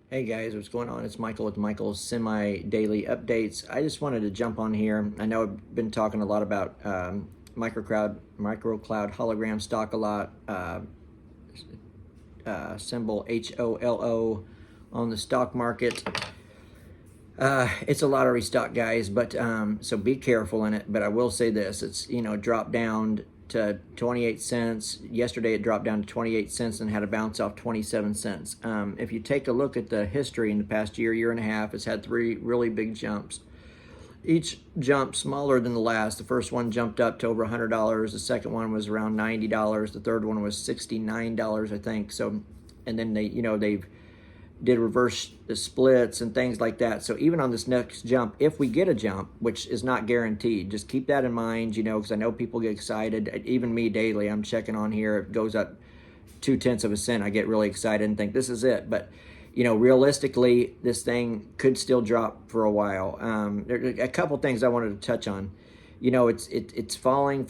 Hey guys, what's going on? It's Michael with Michael's semi-daily updates. I just wanted to jump on here. I know I've been talking a lot about microcloud hologram stock a lot, symbol HOLO on the stock market. It's a lottery stock, guys, but so be careful in it. But I will say this: it's dropped down to 28 cents. Yesterday it dropped down to 28 cents and had a bounce off 27 cents. If you take a look at the history in the past year and a half, it's had three really big jumps. Each jump smaller than the last. The first one jumped up to over $100. The second one was around $90. The third one was $69, I think. So, and then they've did reverse the splits and things like that. So even on this next jump, if we get a jump, which is not guaranteed, just keep that in mind, because I know people get excited. Even me daily, I'm checking on here. It goes up 0.2 of a cent. I get really excited and think this is it. But, realistically, this thing could still drop for a while. There are a couple things I wanted to touch on. It's falling.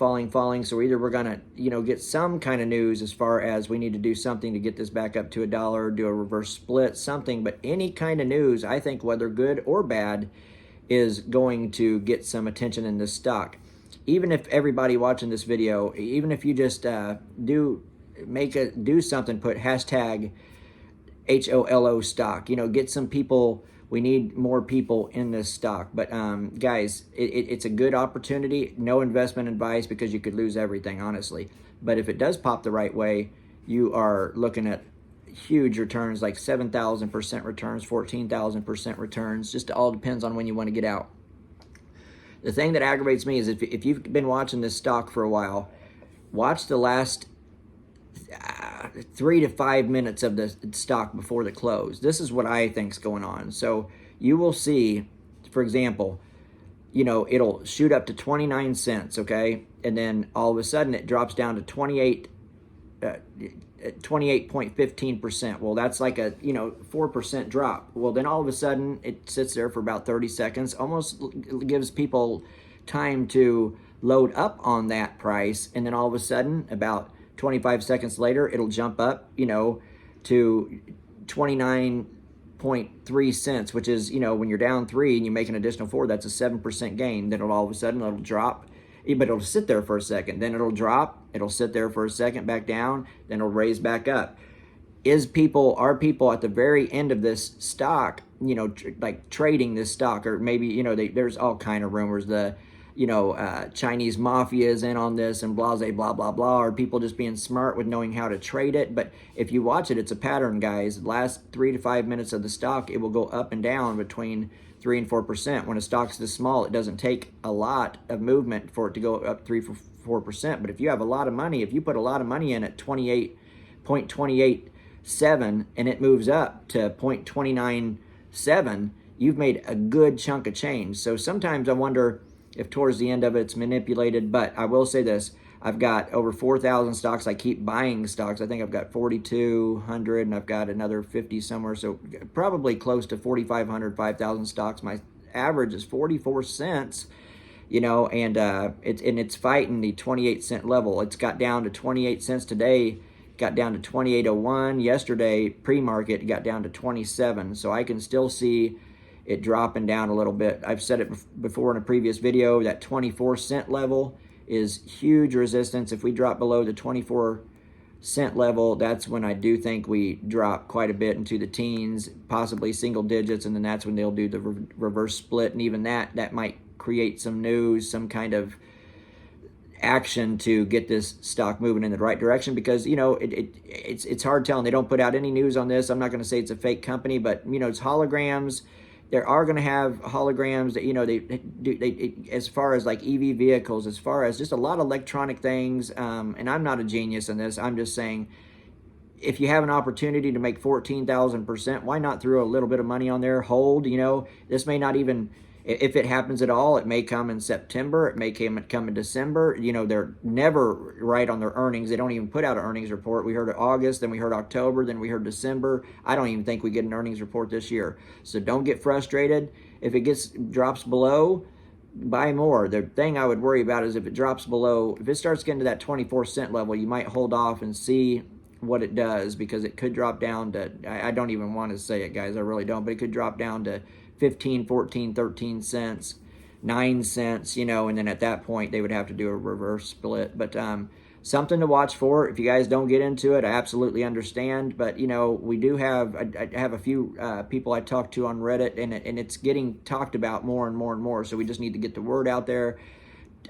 So either we're gonna, get some kind of news as far as we need to do something to get this back up to $1, do a reverse split, something. But any kind of news, I think, whether good or bad, is going to get some attention in this stock. Even if everybody watching this video, even if you just do something, put hashtag HOLO stock. Get some people. We need more people in this stock. But guys, it's a good opportunity. No investment advice because you could lose everything, honestly. But if it does pop the right way, you are looking at huge returns, like 7,000% returns, 14,000% returns. Just all depends on when you want to get out. The thing that aggravates me is if you've been watching this stock for a while, watch the last 3 to 5 minutes of the stock before the close. This is what I think is going on. So you will see, for example, it'll shoot up to 29 cents, okay? And then all of a sudden it drops down to 28.15%. Well, that's like a 4% drop. Well, then all of a sudden it sits there for about 30 seconds, almost gives people time to load up on that price, and then all of a sudden about 25 seconds later it'll jump up to 29.3 cents, which is when you're down 3 and you make an additional 4, that's a 7% gain. Then all of a sudden it'll drop, but it'll sit there for a second, then it'll drop, it'll sit there for a second, back down, then it'll raise back up. Are people at the very end of this stock, like trading this stock? Or maybe there's all kind of rumors, the Chinese mafia is in on this and blah blah blah, or people just being smart with knowing how to trade it. But if you watch it, it's a pattern, guys. The last 3 to 5 minutes of the stock, it will go up and down between 3 and 4%. When a stock's this small, it doesn't take a lot of movement for it to go up 3-4%. But if you have a lot of money, if you put a lot of money in at 28.287 and it moves up to 0.297, you've made a good chunk of change. So sometimes I wonder if towards the end of it's manipulated. But I will say this: I've got over 4,000 stocks. I keep buying stocks. I think I've got 4,200 and I've got another 50 somewhere. So probably close to 4,500, 5,000 stocks. My average is 44 cents, and it's fighting the 28-cent level. It's got down to 28 cents today, got down to 28.01. Yesterday, pre-market, got down to 27. So I can still see it dropping down a little bit. I've said it before in a previous video, that 24-cent level is huge resistance. If we drop below the 24-cent level, that's when I do think we drop quite a bit into the teens, possibly single digits, and then that's when they'll do the reverse split. And even that might create some news, some kind of action to get this stock moving in the right direction, because it's hard telling. They don't put out any news on this. I'm not going to say it's a fake company, but it's holograms. They are going to have holograms that, they as far as like EV vehicles, as far as just a lot of electronic things. And I'm not a genius in this. I'm just saying, if you have an opportunity to make 14,000%, why not throw a little bit of money on there? Hold, this may not even, if it happens at all, it may come in September. It may come in December. They're never right on their earnings. They don't even put out an earnings report. We heard August, then we heard October, then we heard December. I don't even think we get an earnings report this year. So don't get frustrated. If it drops below, buy more. The thing I would worry about is if it drops below, if it starts getting to that 24-cent level, you might hold off and see what it does, because it could drop down to, I don't even want to say it, guys, I really don't, but it could drop down to 15, 14, 13 cents, 9 cents, you know, and then at that point they would have to do a reverse split. But something to watch for. If you guys don't get into it, I absolutely understand. But, you know, we do have, I have a few people I talk to on Reddit, and it's getting talked about more and more and more. So we just need to get the word out there.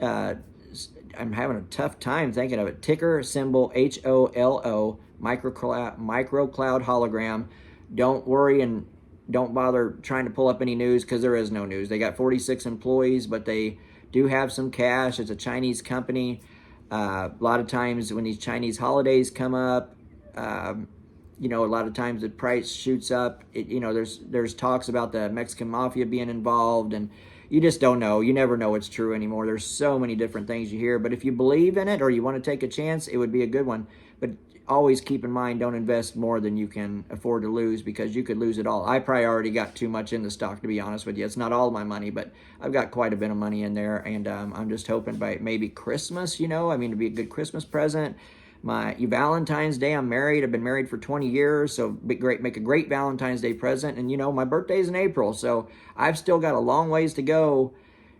I'm having a tough time thinking of it. Ticker symbol HOLO Microcloud Hologram. Don't worry and don't bother trying to pull up any news, because there is no news. They got 46 employees, but they do have some cash. It's a Chinese company. A lot of times when these Chinese holidays come up, you know, a lot of times the price shoots up. You know, there's talks about the Mexican mafia being involved, and you just don't know. You never know what's true anymore. There's so many different things you hear. But if you believe in it or you want to take a chance, it would be a good one. But always keep in mind, don't invest more than you can afford to lose, because you could lose it all. I probably already got too much in the stock, to be honest with you. It's not all my money, but I've got quite a bit of money in there, and I'm just hoping by maybe Christmas, you know, I mean, to be a good Christmas present. My Valentine's Day, I'm married. I've been married for 20 years, so make a great Valentine's Day present. And, you know, my birthday's in April, so I've still got a long ways to go.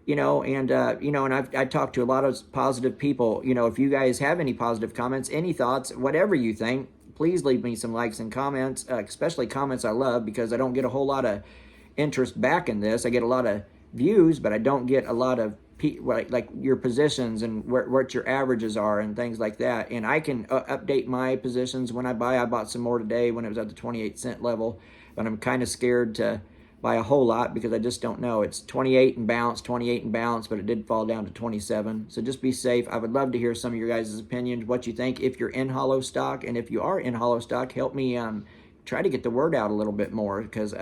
You know, and you know, and I talked to a lot of positive people. You know, if you guys have any positive comments, any thoughts, whatever you think, please leave me some likes and comments, especially comments I love, because I don't get a whole lot of interest back in this. I get a lot of views, but I don't get a lot of like your positions and what your averages are and things like that. And I can update my positions when I buy. I bought some more today when it was at the 28-cent level, but I'm kind of scared to by a whole lot, because I just don't know. It's 28 and bounce, 28 and bounce, but it did fall down to 27. So just be safe. I would love to hear some of your guys' opinions, what you think, if you're in HOLO stock. And if you are in HOLO stock, help me try to get the word out a little bit more, because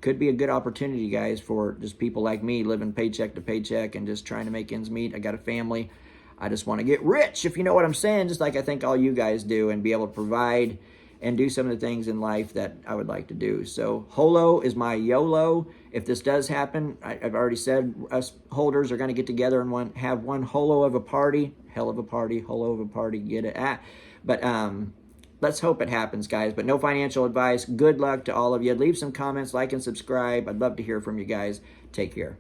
could be a good opportunity, guys, for just people like me living paycheck to paycheck and just trying to make ends meet. I got a family. I just want to get rich, if you know what I'm saying, just like I think all you guys do, and be able to provide and do some of the things in life that I would like to do. So HOLO is my YOLO. If this does happen, I've already said us holders are going to get together and have one HOLO of a party. Hell of a party, HOLO of a party, get it? But let's hope it happens, guys. But no financial advice. Good luck to all of you. Leave some comments, like and subscribe. I'd love to hear from you guys. Take care.